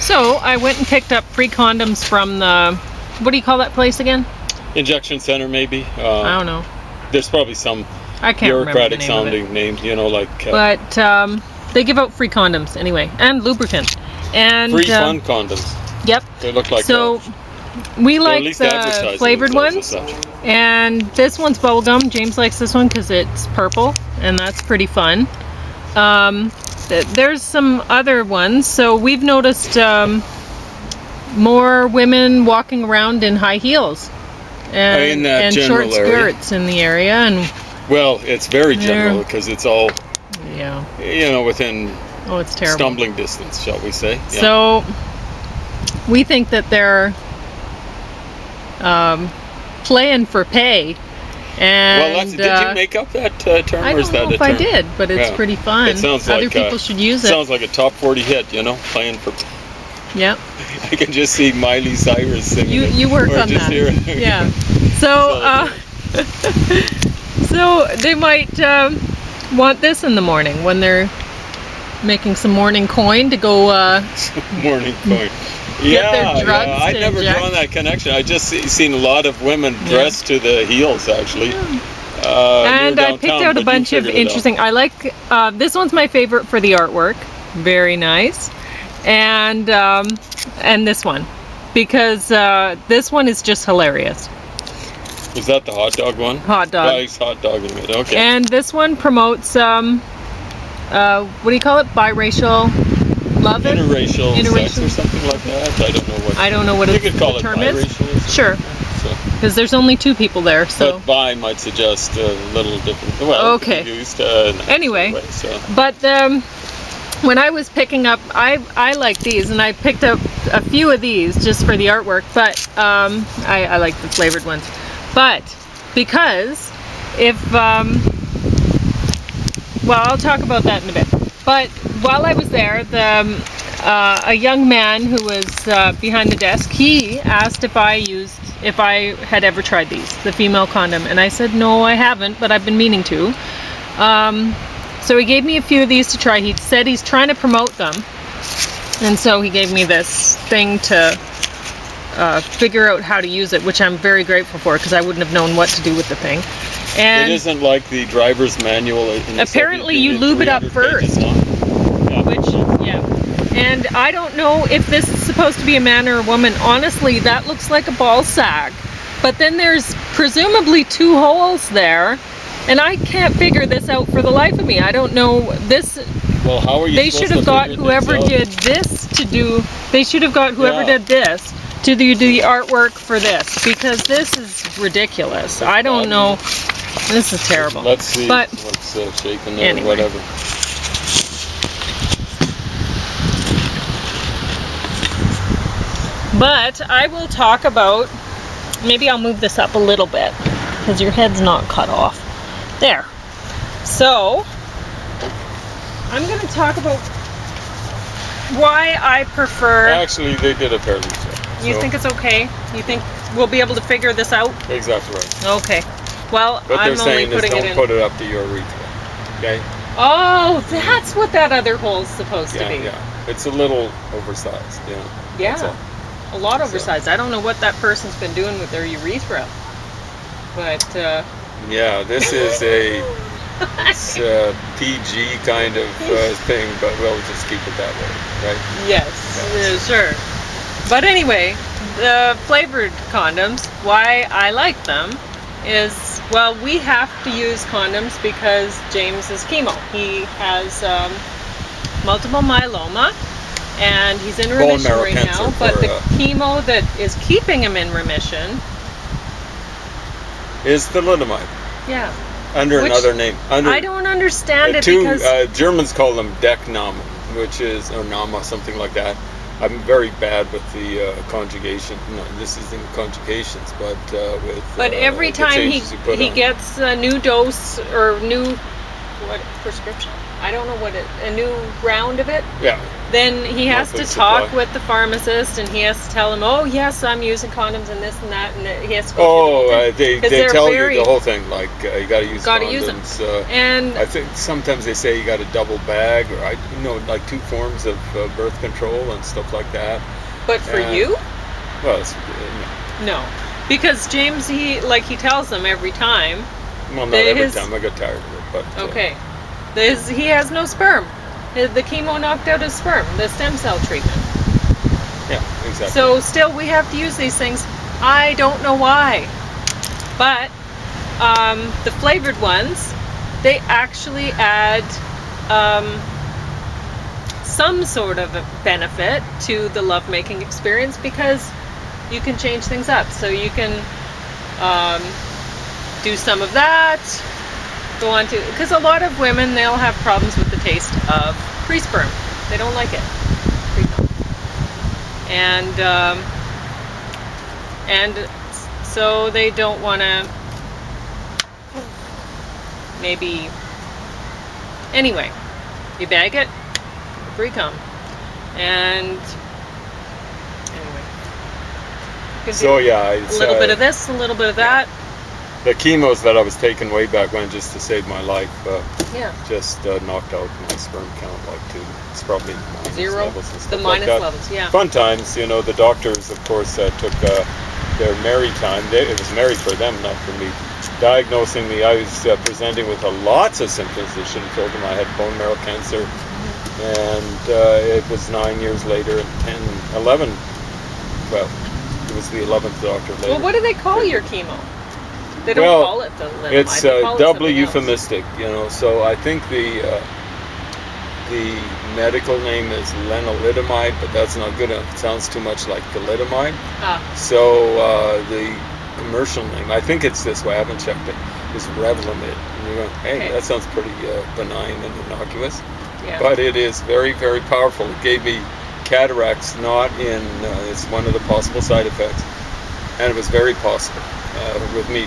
So I went and picked up free condoms from the, what do you call that place again? Injection center, maybe. I don't know. There's probably some I can't bureaucratic remember the name sounding name, you know, like. But they give out free condoms anyway, and lubricant, and free fun condoms. Yep. They look like. So we like the flavored ones, and this one's bubblegum. James likes this one because it's purple, and that's pretty fun. There's some other ones. So we've noticed more women walking around in high heels and short skirts in the area, and well, it's very general because it's all within it's terrible. Stumbling distance, shall we say. Yeah. So we think that they're playing for pay. And did you make up that term? I don't know if I did, but it's pretty fun. It sounds Other people should use it. Sounds like a top 40 hit, playing for. Yep. I can just see Miley Cyrus singing. You work on that. Yeah. So so they might want this in the morning when they're making some morning coin to go. Morning coin. I've never drawn that connection. I just seen a lot of women dressed to the heels, actually. And I picked out a bunch of interesting. I like this one's my favorite for the artwork. Very nice, and this one because this one is just hilarious. Is that the hot dog one? Hot dog. Nice hot dog in it. Okay. And this one promotes what do you call it? Biracial. Love it? Interracial sex or something like that. I don't know what you could call it. Term is. Sure. Because there's only two people there, so. But bi might suggest a little different. Well, okay. Used, anyway, way, so. But when I was picking up, I like these, and I picked up a few of these just for the artwork. But I like the flavored ones. But because if well, I'll talk about that in a bit. But while I was there, a young man who was behind the desk, he asked if I had ever tried these, the female condom, and I said no, I haven't, but I've been meaning to. So he gave me a few of these to try. He said he's trying to promote them, and so he gave me this thing to figure out how to use it, which I'm very grateful for because I wouldn't have known what to do with the thing. And it isn't like the driver's manual. Apparently you lube it up first. And I don't know if this is supposed to be a man or a woman. Honestly, that looks like a ball sack. But then there's presumably 2 holes there. And I can't figure this out for the life of me. I don't know this. Well, how are you They should have got whoever did this to do. They should have got whoever did this to do the artwork for this, because this is ridiculous. I don't know. This is terrible. Let's see what's shaking there, anyway. Whatever. But I will talk about, maybe I'll move this up a little bit because your head's not cut off. There. So, I'm going to talk about why I prefer... Actually, they did a fairly good. You think it's okay? You think we'll be able to figure this out? Exactly right. Okay. Well, what I'm only putting it in. Don't put it up to your urethra. Okay? Oh, that's what that other hole's supposed to be. Yeah, it's a little oversized. Yeah. A lot oversized. I don't know what that person's been doing with their urethra, but yeah, this is a PG kind of thing, but we'll just keep it that way, right? Yes, sure. But anyway, the flavored condoms, why I like them is, well, we have to use condoms because James is chemo. He has multiple myeloma. And he's in remission right now, but the chemo that is keeping him in remission is thalidomide. Yeah. Under another name. I don't understand it because Germans call them Decknamen, which is, or Nama, something like that. I'm very bad with the conjugation. No, this isn't conjugations, but with. But every time he gets a new dose or new prescription. I don't know a new round of it. Yeah. then he has to monthly talk supply. with the pharmacist, and he has to tell him, oh yes, I'm using condoms and this and that, and he has to go Oh, through the whole thing. 'Cause they they're tell very- you the whole thing, like you got to use Gotta condoms. use 'em. And I think sometimes they say you got a double bag, or like 2 forms of birth control and stuff like that. but for And- you, Well, it's, no, because James, he tells them every time. well, not every his- time. I got tired of it, but Okay, he has no sperm. The chemo knocked out his sperm. The stem cell treatment. yeah, exactly. So still, we have to use these things. I don't know why, but the flavored ones, they actually add some sort of a benefit to the lovemaking experience because you can change things up. So you can do some of that. Go on to, because a lot of women, they'll have problems with the taste of pre-sperm. They don't like it. Pre-cum. And so they don't want to maybe, anyway, you bag it, pre-cum. And anyway. You can So do yeah, a it's, little bit of this, a little bit of that. the chemos that I was taking way back when just to save my life Yeah. just knocked out my sperm count like to it's probably minus 0. levels and stuff The like minus that. levels, yeah. Fun times, the doctors, of course, took their merry time. It was merry for them, not for me. Diagnosing me, I was presenting with lots of symptoms. They should have told them I had bone marrow cancer, and it was 9 years later, and 10, 11. Well, it was the 11th doctor later. Well, what do they call your chemo? They don't Well, call it thalidomide. It's they call it doubly something else. euphemistic, So I think the medical name is lenalidomide, but that's not good enough. It sounds too much like thalidomide. Ah, So the commercial name, I think it's this way. I haven't checked it. Is Revlimid. And you're going, hey, Okay. that sounds pretty benign and innocuous, yeah. but it is very, very powerful. It gave me cataracts, not in. It's one of the possible side effects, and it was very possible with me.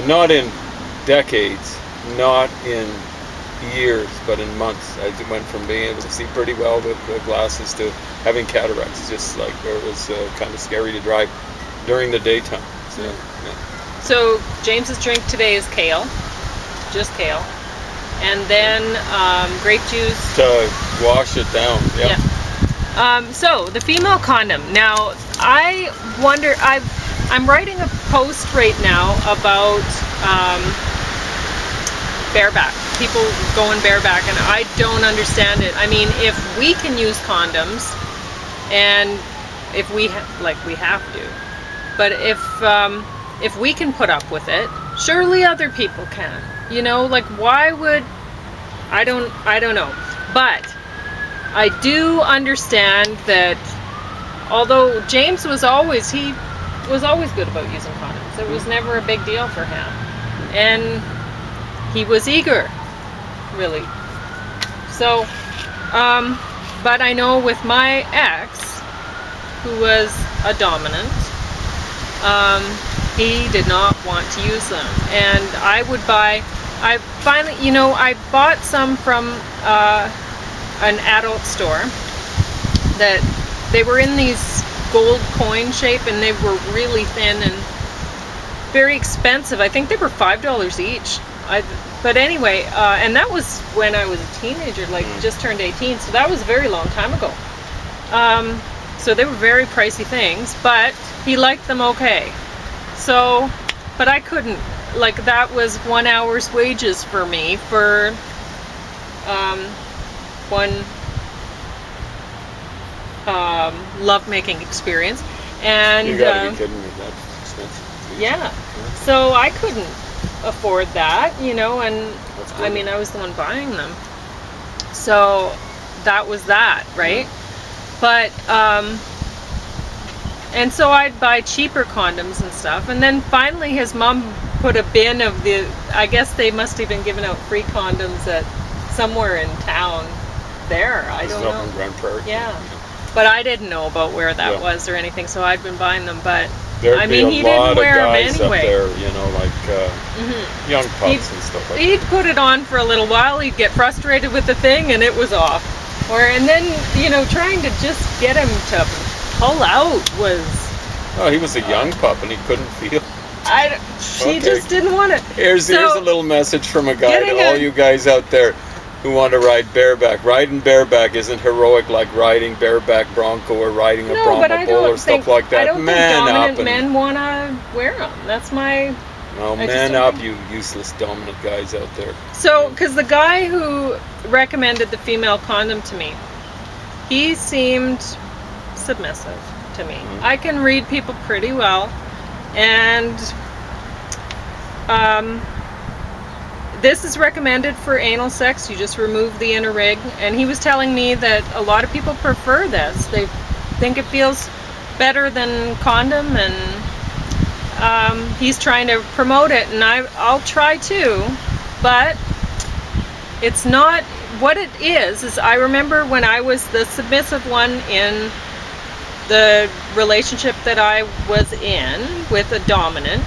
Not in decades, not in years, but in months. I went from being able to see pretty well with glasses to having cataracts, just like where it was kind of scary to drive during the daytime. So, yeah. So James's drink today is kale, just kale, and then grape juice. To wash it down. Yeah. So the female condom. Now I wonder. I'm writing a post right now about bareback. People going bareback, and I don't understand it. I mean, if we can use condoms, and if we we have to, but if we can put up with it, surely other people can. Why would I don't know. But I do understand that although James was always good about using condoms. It was never a big deal for him. And he was eager, really. So, but I know with my ex, who was a dominant, he did not want to use them. And I bought some from an adult store that they were in these gold coin shape, and they were really thin and very expensive. I think they were $5 each. But anyway, and that was when I was a teenager, just turned 18, so that was a very long time ago. So they were very pricey things, but he liked them okay. So, but I couldn't, that was 1 hour's wages for me for one lovemaking experience. And You gotta be kidding me, that's expensive. yeah, so I couldn't afford that, and That's I mean, I was the one buying them, so that was that, right? But and so I'd buy cheaper condoms and stuff, and then finally his mom put a bin of I guess they must have been giving out free condoms at somewhere in town there. I don't know. In Grand Prairie. Yeah. But I didn't know about where that Yeah. was or anything, so I'd been buying them. But There'd I be mean, a he lot didn't wear of them guys anyway. up there, young pups and stuff like He'd put it on for a little while, he'd get frustrated with the thing, and it was off. And then, trying to just get him to pull out was... Oh, he was a young pup and he couldn't feel. He just didn't want to. Here's a little message from a guy to all you guys out there who want to ride bareback. Riding bareback isn't heroic like riding bareback bronco or riding a Brahma bull or stuff like that. I don't think dominant men want to wear them. That's my... No, man up, you useless dominant guys out there. So, because the guy who recommended the female condom to me, he seemed submissive to me. Mm-hmm. I can read people pretty well, and this is recommended for anal sex. You just remove the inner rig, and he was telling me that a lot of people prefer this. They think it feels better than condom, and he's trying to promote it, and I'll try too, but it's not what it is I remember when I was the submissive one in the relationship that I was in with a dominant.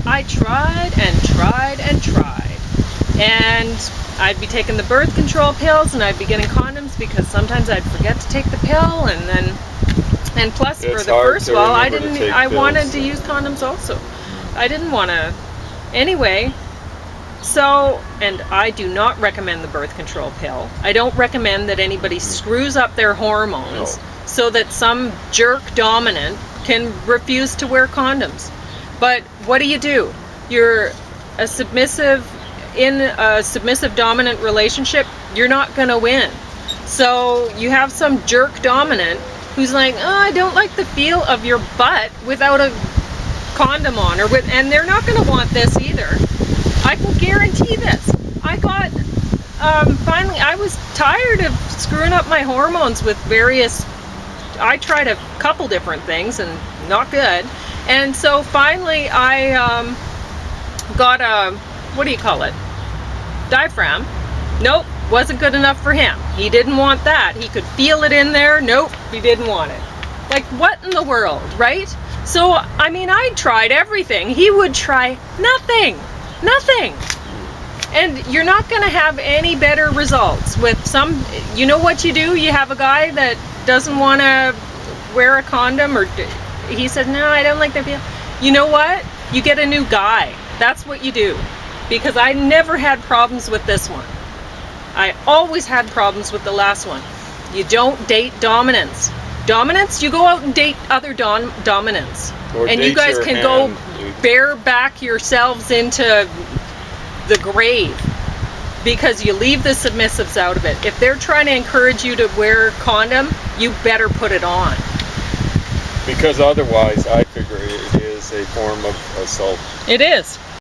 I tried and tried and tried, and I'd be taking the birth control pills, and I'd be getting condoms because sometimes I'd forget to take the pill, and plus for the first while I wanted to use condoms also. I didn't want to anyway. So, and I do not recommend the birth control pill. I don't recommend that anybody screws up their hormones so that some jerk dominant can refuse to wear condoms. But what do? You're a submissive in a submissive dominant relationship, you're not going to win. So you have some jerk dominant who's like, oh, I don't like the feel of your butt without a condom on, and they're not going to want this either. I can guarantee this. I got, finally, I was tired of screwing up my hormones with I tried a couple different things and not good. And so finally I got a, what do you call it? Diaphragm. Nope. Wasn't good enough for him. He didn't want that. He could feel it in there. Nope, he didn't want it. Like, what in the world, right? So, I mean, I tried everything. He would try nothing. Nothing. And you're not going to have any better results with some, you know what you do? You have a guy that doesn't want to wear a condom, or he said, no, I don't like that feel. You know what? You get a new guy. That's what you do. Because I never had problems with this one. I always had problems with the last one. You don't date dominants. Dominants, you go out and date other dominants. And you guys can go bareback yourselves into the grave because you leave the submissives out of it. If they're trying to encourage you to wear a condom, you better put it on. Because otherwise, I figure it is a form of assault. It is.